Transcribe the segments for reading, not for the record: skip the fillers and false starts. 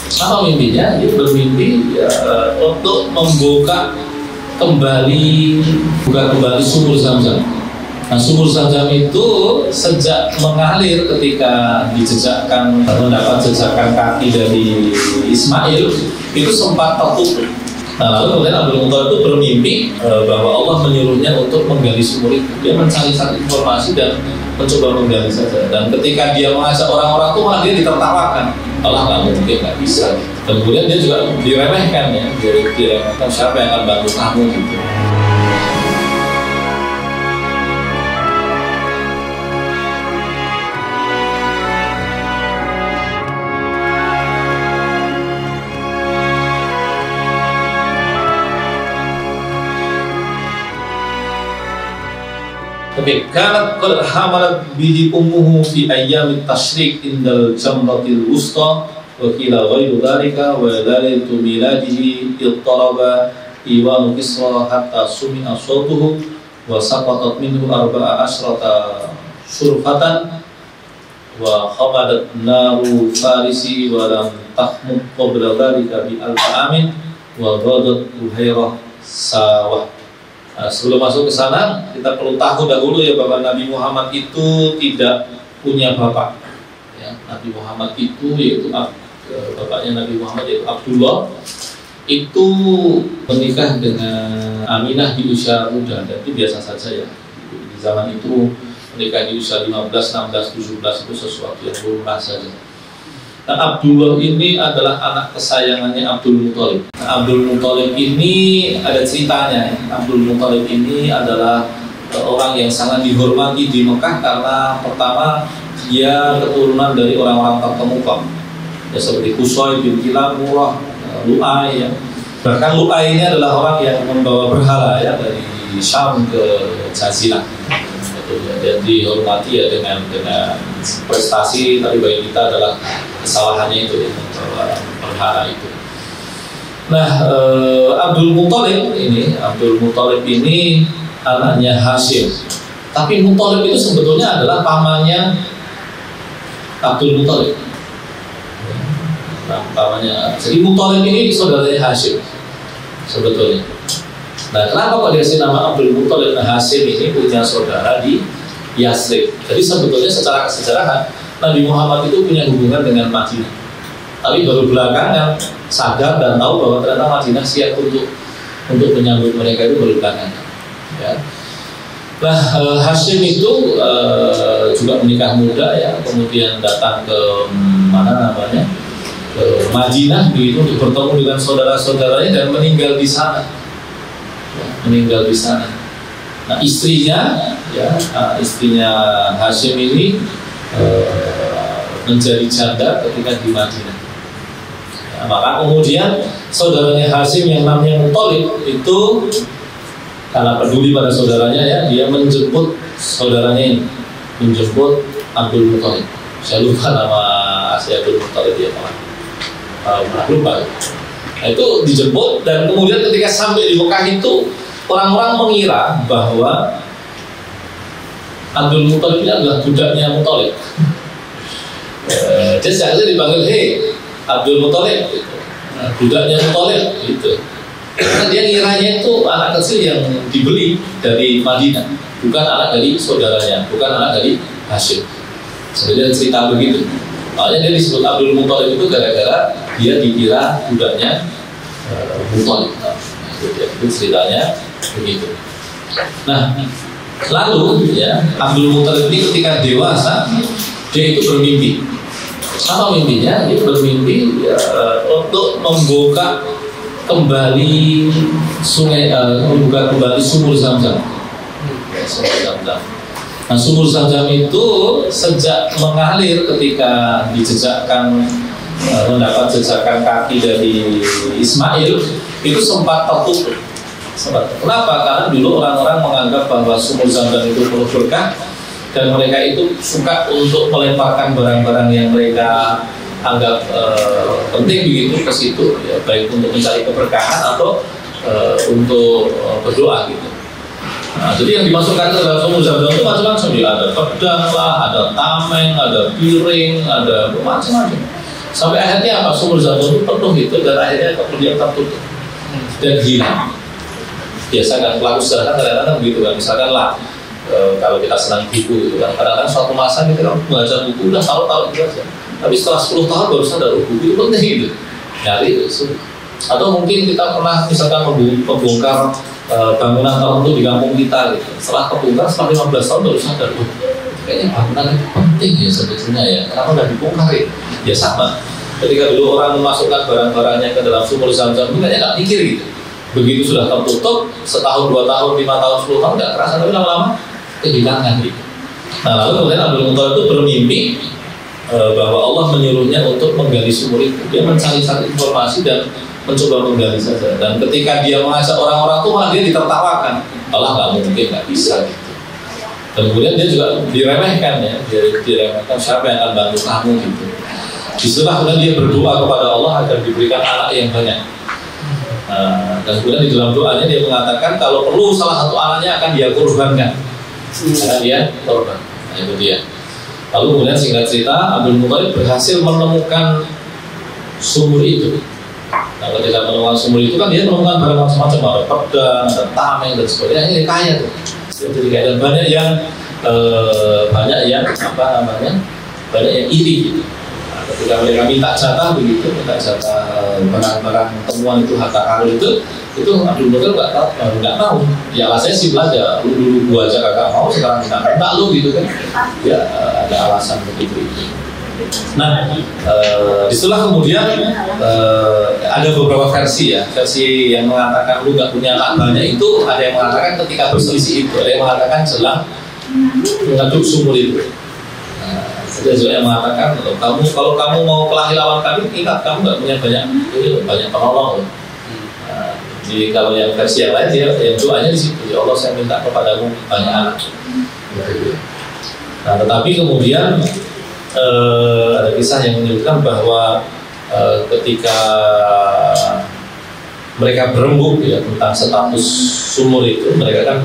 Apa mimpinya? Dia bermimpi untuk membuka kembali sumur Zam-Zam. Nah, sumur Zam-Zam itu sejak mengalir ketika mendapat jejakan kaki dari Ismail itu sempat tertutup. Nah, lalu kemudian Abdul Muthalib itu bermimpi bahwa Allah menyuruhnya untuk menggali sumur itu. Dia mencari-cari informasi dan mencoba menggali saja. Dan ketika dia mengajak orang-orang itu malah dia ditertawakan. Allah nggak mungkin, nggak bisa. Dan kemudian dia juga diremehkan ya, diremehkan siapa yang akan bantu kamu gitu. Kanat qad hamalat bihi ummuhu fi ayyamit tashrik indal jamratil wusta wa qila ghairu dhalika wa lailatu miladihi ittaraba iwanu Kisra hatta sumi'a sawtuhu wa saqatat minhu arba'a asyrata surfatan wa khamadat naru farisi wa lam tahmud qabla dhalika bi al-amin wa ghadat uhairah sawah. Nah, sebelum masuk ke sana, kita perlu tahu dahulu ya bahwa Nabi Muhammad itu tidak punya bapak. Ya, Nabi Muhammad itu yaitu bapaknya Nabi Muhammad yaitu Abdullah itu menikah dengan Aminah di usia muda dan itu biasa saja ya. Di zaman itu menikah di usia 15, 16, 17 itu sesuatu yang lumrah saja. Nah, Abdullah ini adalah anak kesayangannya Abdul Muthalib. Nah, Abdul Muthalib ini ada ceritanya. Abdul Muthalib ini adalah orang yang sangat dihormati di Mekah karena pertama dia keturunan dari orang-orang terkemuka. Ya, seperti Qusay bin Kilab, Murrah, Lu'ay. Ya. Bahkan Lu'ay ini adalah orang yang membawa berhala ya dari Syam ke Jazirah. Dan dihormati ya dengan prestasi, tapi bagi kita adalah kesalahannya itu ya, berhala itu. Nah, Abdul Muthalib ini anaknya Hashim. Tapi Muthalib itu sebetulnya adalah pamannya Abdul Muthalib. Nah, pamannya. Jadi Muthalib ini saudaranya Hashim sebetulnya. Nah, kenapa kok dikasih nama Abdul Muthalib? Nah, Hashim ini punya saudara di Yasrib. Jadi sebetulnya secara kesejarahan Nabi Muhammad itu punya hubungan dengan Madinah. Tapi baru belakangan sadar dan tahu bahwa ternyata Madinah siap untuk menyambut mereka itu baru belakangan. Ya. Nah, Hashim itu juga menikah muda ya, kemudian datang ke ke Madinah begitu untuk bertemu dengan saudara-saudaranya dan meninggal di sana. Nah, istrinya Hashim ini menjadi janda ketika di Madinah. Nah, maka kemudian saudaranya Hashim yang namanya Muthalib itu karena peduli pada saudaranya ya, dia menjemput saudaranya ini, menjemput Abdul Muthalib. Saya lupa nama asli Abdul Muthalib dia lupa. Nah, itu dijemput dan kemudian ketika sampai di Mekah itu orang-orang mengira bahwa Abdul Muthalib ini adalah budaknya Muthalib. Jadi saya dipanggil, "Hei Abdul Muthalib," gitu. Nah, budaknya Muthalib gitu. Karena dia ngiranya itu anak kecil yang dibeli dari Madinah, bukan anak dari saudaranya, bukan anak dari Hashim. Sebenarnya cerita begitu. Makanya dia disebut Abdul Muthalib itu gara-gara dia dikira budaknya Muthalib. Nah, itu ceritanya begitu. Nah, lalu ya Abdul Muthalib ini ketika dewasa dia itu bermimpi. Apa mimpinya? Dia bermimpi untuk membuka kembali membuka kembali sumur Zam-Zam. Nah, sumur Zam-Zam itu sejak mengalir ketika mendapat jejakan kaki dari Ismail itu sempat tertutup. Kenapa? Karena dulu orang-orang menganggap bahwa sumur Zam-Zam itu penuh berkah dan mereka itu suka untuk melemparkan barang-barang yang mereka anggap penting begitu ke situ, ya, baik untuk mencari keberkahan atau untuk berdoa gitu. Nah, jadi yang dimasukkan ke dalam sumur Zam-Zam itu macam-macam ya, ada pedang lah, ada tameng, ada piring, ada macam-macam. Sampai akhirnya apa? Sumur Zamzam itu penuh itu dan akhirnya kemudian tertutup dan hilang. Biasa kan pelaku sejarah kan kadang-kadang begitu kan, misalkan lah kalau kita senang buku gitu kan, kadang-kadang suatu masa kita kan baca buku udah tahu itu aja, tapi setelah 10 tahun baru sadar buku itu penting gitu, nyari itu. Atau mungkin kita pernah misalkan membongkar bangunan tertentu di kampung kita gitu, setelah kebongkar setelah 15 tahun baru sadar kayaknya bangunan itu penting ya sebetulnya ya, kenapa nggak dibongkar ya sama. Ketika dulu orang memasukkan barang-barangnya ke dalam sumur Zamzam itu kayaknya nggak mikir gitu. Begitu sudah tertutup, setahun, 2 tahun, 5 tahun, 10 tahun nggak kerasa, tapi lama-lama kehilangan gitu. Nah lalu kemudian Abdul Muthalib itu bermimpi bahwa Allah menyuruhnya untuk menggali sumur itu. Dia mencari-cari informasi dan mencoba menggali saja. Dan ketika dia mengajak orang-orang itu malah dia ditertawakan. Allah nggak mungkin, nggak bisa gitu. Dan kemudian dia juga diremehkan ya, dia diremehkan, siapa yang akan bantu kamu gitu. Disitulah kemudian dia berdoa kepada Allah agar diberikan anak yang banyak. Dan kemudian di dalam doanya dia mengatakan kalau perlu salah satu anaknya akan dia korbankan, karena dia korban. Nah, itu dia. Lalu kemudian singkat cerita Abdul Muthalib berhasil menemukan sumur itu. Nah ketika menemukan sumur itu kan dia menemukan barang macam-macam, ada pedang, ada tameng dan sebagainya. Ini kaya tuh. Jadi kaya dan banyak yang banyak yang iri gitu. Ketika mereka minta jatah begitu, minta jatah barang-barang temuan itu, harta karun itu Abdul Muthalib nggak mau. Ya lah saya sih belajar, dulu gua aja kagak mau, sekarang minta lu gitu kan. Ya ada alasan begitu. Nah, disitulah kemudian ada beberapa versi ya, versi yang mengatakan lu nggak punya anak banyak itu, ada yang mengatakan ketika berselisih itu, ada yang mengatakan jelang mengaduk sumur itu. Ada juga yang mengatakan kalau kamu mau kelahi lawan kami, ingat kamu nggak punya banyak penolong. Jadi kalau yang versi yang lain dia yang doanya di situ, ya Allah saya minta kepadamu banyak anak. Nah tetapi kemudian ada kisah yang menyebutkan bahwa ketika mereka berembuk ya tentang status sumur itu, mereka kan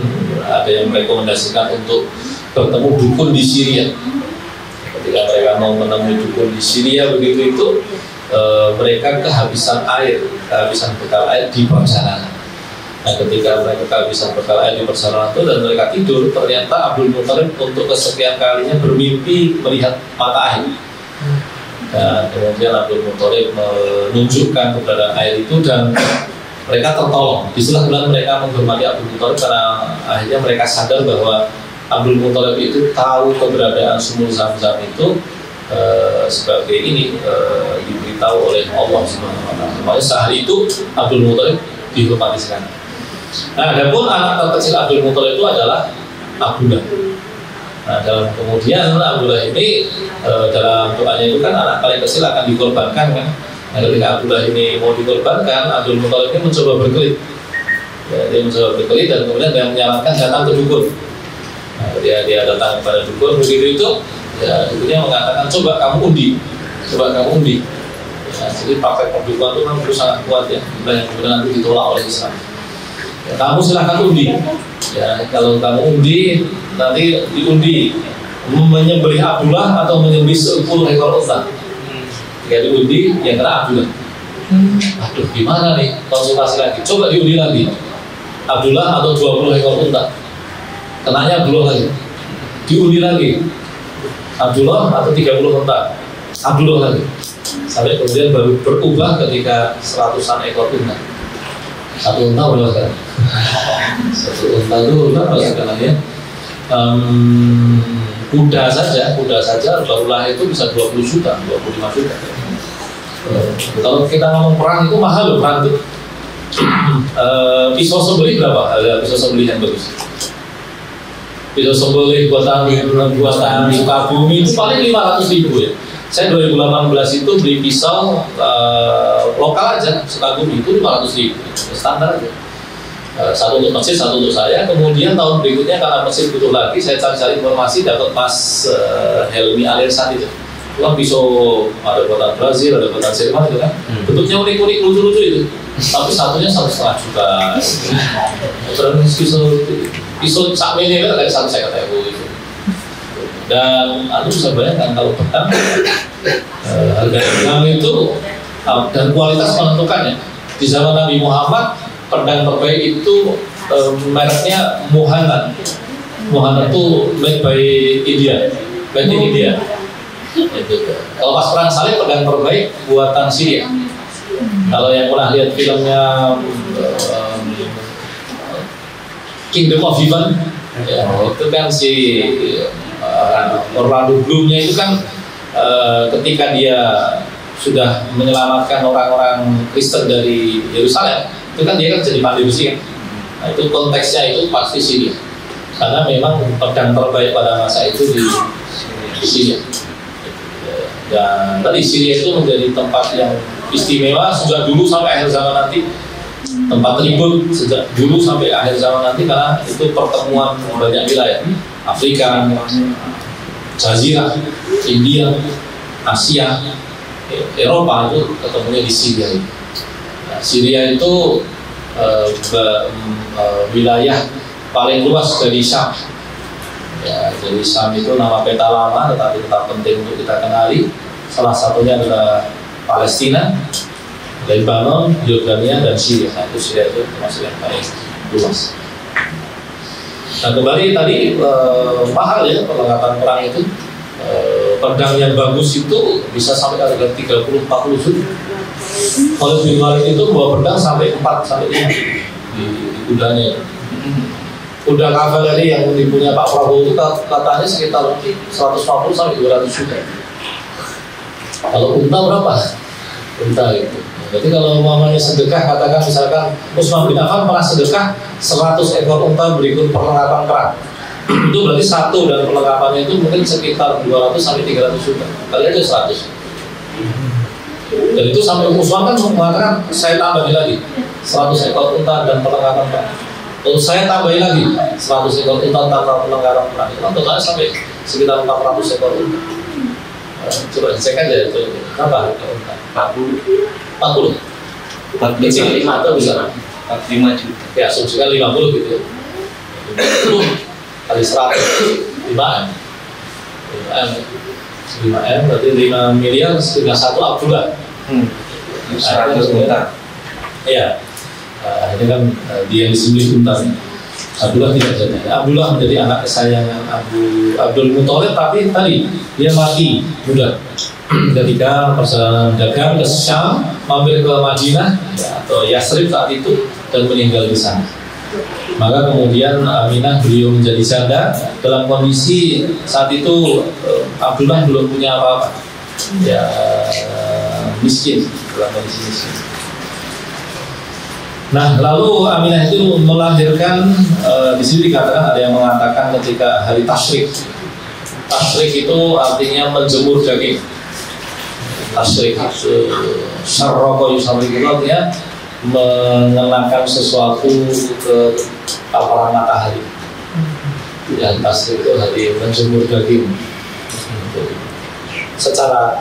ada yang merekomendasikan untuk bertemu dukun di Syria. Ketika mereka mau menemui dukun di Syria begitu itu mereka kehabisan bekal air di perjalanan. Nah ketika mereka kehabisan bekal air di perjalanan itu dan mereka tidur, ternyata Abdul Muthalib untuk kesekian kalinya bermimpi melihat mata air. Dan kemudian Abdul Muthalib menunjukkan keberadaan air itu dan mereka tertolong. Disitulah mereka menghormati Abdul Muthalib karena akhirnya mereka sadar bahwa Abdul Muthalib itu tahu keberadaan sumur Zamzam itu sebagai ini diberitahu oleh Allah Subhanahu wa taala. Makanya saat itu Abdul Muthalib dihormati sekali. Nah, adapun anak terkecil Abdul Muthalib itu adalah Abdullah. Nah, dalam kemudian Abdullah ini dalam doanya itu kan anak paling kecil akan dikorbankan kan. Nah, ketika Abdullah ini mau dikorbankan, Abdul Muthalib ini mencoba berkelit. Ya, dia mencoba berkelit dan kemudian dia menyarankan datang ke dukun. Nah, dia datang kepada dukun begitu itu, ya dukunnya mengatakan coba kamu undi. Ya, jadi praktek perdukuan itu memang sangat kuat ya, yang kemudian nanti ditolak oleh Islam. Ya, kamu silahkan undi. Ya, kalau kamu undi nanti diundi menyembelih Abdullah atau menyembelih 10 ekor unta. Jika diundi yang kena Abdullah. Aduh gimana nih, konsultasi lagi. Coba diundi lagi. Abdullah atau 20 ekor unta. Kenanya Abdullah lagi. Diundi lagi. Abdullah atau 30 unta. Abdullah lagi. Sampai kemudian baru berubah ketika 100-an ekor unta. Satu unta berapa sekarang? Satu unta itu berapa sekarang ya? Kuda saja baru lahir itu bisa 20 juta, 25 juta. Kalau kita ngomong perang itu mahal loh, perang itu. Pisau sembelih berapa? Ada pisau sembelih yang bagus. Pisau sembelih buatan Sukabumi itu paling 500.000 ya. Saya 2018 itu beli pisau lokal aja Sukabumi itu 500.000, standar aja. Satu untuk masjid, satu untuk saya. Kemudian tahun berikutnya karena masjid butuh lagi, saya cari informasi dapat Mas Helmi Alirsan itu. Itu kan pisau ada buatan Brazil, ada buatan Jerman itu kan. Bentuknya unik-unik, lucu-lucu itu. Tapi satunya 1,5 juta. Terus pisau sak ini kan dari 1,5 juta itu. Dan bisa bayangkan kalau pedang harga pedang itu dan kualitas menentukannya. Di zaman Nabi Muhammad pedang terbaik itu mereknya Muhannad. Muhannad itu made by India, made in India. Kalau pas perang salib pedang terbaik buatan Syria. Kalau yang pernah lihat filmnya Kingdom of Heaven, ya, itu kan si Orlando Bloom-nya itu kan ketika dia sudah menyelamatkan orang-orang Kristen dari Yerusalem, itu kan dia kan jadi pandai besi kan. Nah, itu konteksnya itu pasti Syria, karena memang pedang terbaik pada masa itu di Syria. Dan tadi Syria itu menjadi tempat yang istimewa sejak dulu sampai akhir zaman nanti, tempat ribut sejak dulu sampai akhir zaman nanti, karena itu pertemuan banyak wilayah, Afrika, Jazirah, India, Asia, Eropa itu ketemunya di Syria. Nah, Syria itu wilayah paling luas dari Syam. Ya, jadi Syam itu nama peta lama, tetapi tetap penting untuk kita kenali. Salah satunya adalah Palestina, Lebanon, Yordania, dan Syria. Nah, itu Syria itu termasuk yang paling luas. Nah, kembali tadi mahal ya perlengkapan perang itu. Pedang yang bagus itu bisa sampai harga 30-40 juta. Khalid bin Walid itu bawa pedang sampai 4-5 di kudanya. Kuda kavaleri yang dipunya Pak Prabowo itu katanya sekitar 150 sampai 200 juta. Kalau unta berapa? Unta itu. Jadi kalau umpamanya sedekah, katakan misalkan Utsman bin Affan pernah sedekah 100 ekor unta berikut perlengkapan perang. Itu berarti satu, dan perlengkapannya itu mungkin sekitar 200 sampai 300 juta. Kali aja 100. Dan itu sampai Utsman kan mengatakan saya tambahin lagi 100 ekor unta dan perlengkapan perang. Lalu saya tambahin lagi 100 ekor unta tanpa perlengkapan perang. Itu totalnya sampai sekitar 400 ekor unta. Coba cek aja itu berapa unta? 40. 45 atau bisa 45 juta. Ya, asumsikan 50 gitu. 50 kali 100 5M. 5M berarti 5 miliar setengah 1 Abdullah. 100 juta. Iya. Ini kan dia yang disembelih unta. Abdullah tidak jadi. Abdullah menjadi anak kesayangan Abdul Muthalib, tapi tadi dia mati muda ketika perjalanan dagang ke Syam, mampir ke Madinah ya, atau Yasrib saat itu, dan meninggal di sana. Maka kemudian Aminah beliau menjadi janda dalam kondisi saat itu Abdullah belum punya apa-apa, ya miskin, dalam kondisi miskin. Nah, lalu Aminah itu melahirkan, di sini dikatakan ada yang mengatakan ketika hari tasyrik. Tasyrik itu artinya menjemur daging. Tasyrik itu syarroko yusabrik itu artinya mengenakan sesuatu ke paparan matahari. Ya, tasyrik itu hari menjemur daging. Secara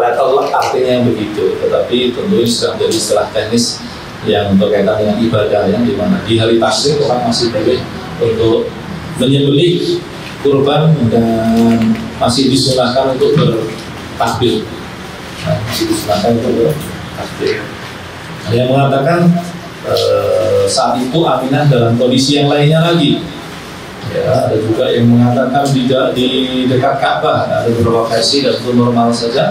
letter artinya begitu, tetapi tentu sudah menjadi istilah teknis yang berkaitan dengan ibadah, yang dimana di hari tasyrik orang masih boleh untuk menyembelih kurban dan masih disunahkan untuk bertakbir. Nah, masih disunahkan untuk bertakbir. Ada yang mengatakan saat itu Aminah dalam kondisi yang lainnya lagi. Ya, ada juga yang mengatakan di dekat Ka'bah, ada beberapa versi dan itu normal saja.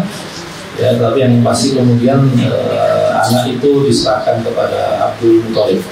Ya, tapi yang pasti kemudian anak itu diserahkan kepada Abdul Muthalib.